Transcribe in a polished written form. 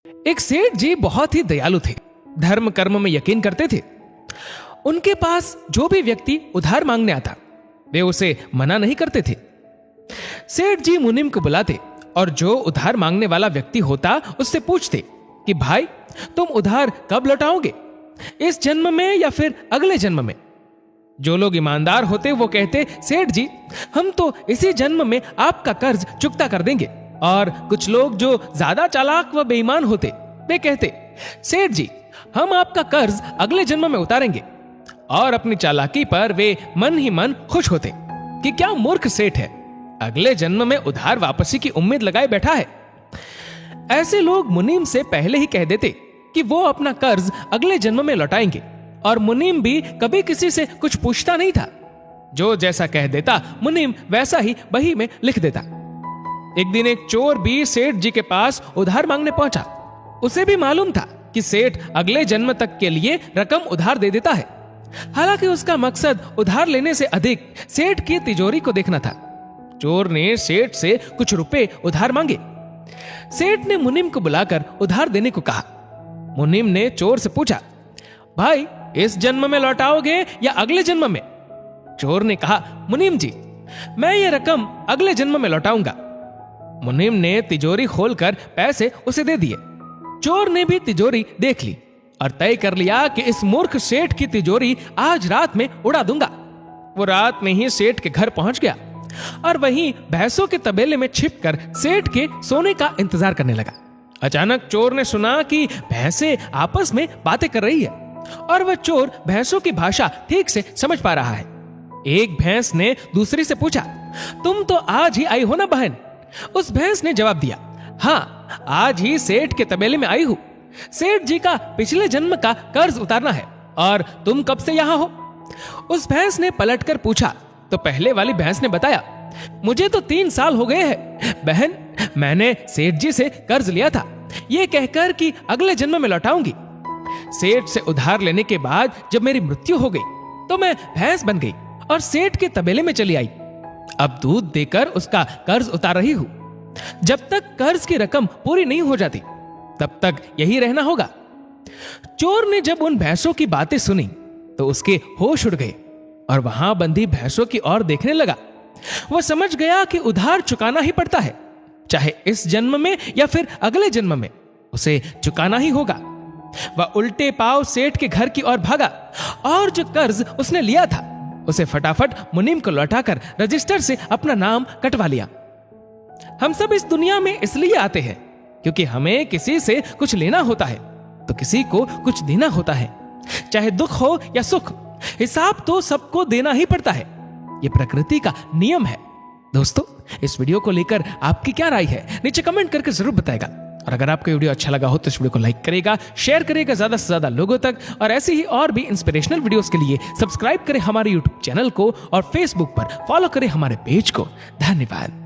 एक सेठ जी बहुत ही दयालु थे। धर्म कर्म में यकीन करते थे। उनके पास जो भी व्यक्ति उधार मांगने आता वे उसे मना नहीं करते थे। सेठ जी मुनीम को बुलाते और जो उधार मांगने वाला व्यक्ति होता उससे पूछते कि भाई तुम उधार कब लौटाओगे, इस जन्म में या फिर अगले जन्म में। जो लोग ईमानदार होते वो कहते सेठ जी हम तो इसी जन्म में आपका कर्ज चुकता कर देंगे। और कुछ लोग जो ज्यादा चालाक व बेईमान होते वे कहते सेठ जी हम आपका कर्ज अगले जन्म में उतारेंगे। और अपनी चालाकी पर वे मन ही मन खुश होते कि क्या मूर्ख सेठ है, अगले जन्म में उधार वापसी की उम्मीद लगाए बैठा है। ऐसे लोग मुनीम से पहले ही कह देते कि वो अपना कर्ज अगले जन्म में लौटाएंगे और मुनीम भी कभी किसी से कुछ पूछता नहीं था। जो जैसा कह देता मुनीम वैसा ही बही में लिख देता। एक दिन एक चोर भी सेठ जी के पास उधार मांगने पहुंचा। उसे भी मालूम था कि सेठ अगले जन्म तक के लिए रकम उधार दे देता है। हालांकि उसका मकसद उधार लेने से अधिक सेठ की तिजोरी को देखना था। चोर ने सेठ से कुछ रुपए उधार मांगे। सेठ ने मुनीम को बुलाकर उधार देने को कहा। मुनीम ने चोर से पूछा भाई इस जन्म में लौटाओगे या अगले जन्म में। चोर ने कहा मुनीम जी मैं ये रकम अगले जन्म में लौटाऊंगा। मुनीम ने तिजोरी खोलकर पैसे उसे दे दिए। चोर ने भी तिजोरी देख ली और तय कर लिया कि इस मूर्ख सेठ की तिजोरी आज रात में उड़ा दूंगा। वो रात में ही सेठ के घर पहुंच गया और वहीं भैंसों के तबेले में छिपकर सेठ के सोने का इंतजार करने लगा। अचानक चोर ने सुना कि भैंसें आपस में बातें कर रही है और वह चोर भैंसों की भाषा ठीक से समझ पा रहा है। एक भैंस ने दूसरी से पूछा तुम तो आज ही आई हो ना बहन। उस भैंस ने जवाब दिया हाँ आज ही सेठ के तबेले में आई हूं। सेठ जी का पिछले जन्म का कर्ज उतारना है। और तुम कब से यहां हो। उस भैंस ने पलटकर पूछा तो पहले वाली भैंस ने बताया मुझे तो 3 साल हो गए हैं बहन। मैंने सेठ जी से कर्ज लिया था ये कहकर कि अगले जन्म में लौटाऊंगी। सेठ से उधार लेने के बाद जब मेरी मृत्यु हो गई तो मैं भैंस बन गई और सेठ के तबेले में चली आई। अब दूध देकर उसका कर्ज उतार रही हूं। जब तक कर्ज की रकम पूरी नहीं हो जाती तब तक यही रहना होगा। चोर ने जब उन भैंसों की बातें सुनी तो उसके होश उड़ गए और वहां बंधी भैंसों की ओर देखने लगा। वह समझ गया कि उधार चुकाना ही पड़ता है, चाहे इस जन्म में या फिर अगले जन्म में उसे चुकाना ही होगा। वह उल्टे पांव सेठ के घर की ओर भागा और जो कर्ज उसने लिया था उसे फटाफट मुनीम को लौटाकर रजिस्टर से अपना नाम कटवा लिया। हम सब इस दुनिया में इसलिए आते हैं क्योंकि हमें किसी से कुछ लेना होता है तो किसी को कुछ देना होता है। चाहे दुख हो या सुख, हिसाब तो सबको देना ही पड़ता है। यह प्रकृति का नियम है। दोस्तों इस वीडियो को लेकर आपकी क्या राय है नीचे कमेंट करके जरूर बताएगा। और अगर आपको वीडियो अच्छा लगा हो तो इस वीडियो को लाइक करेगा, शेयर करेगा ज्यादा से ज्यादा लोगों तक। और ऐसी ही और भी इंस्पिरेशनल वीडियोस के लिए सब्सक्राइब करें हमारे यूट्यूब चैनल को और फेसबुक पर फॉलो करें हमारे पेज को। धन्यवाद।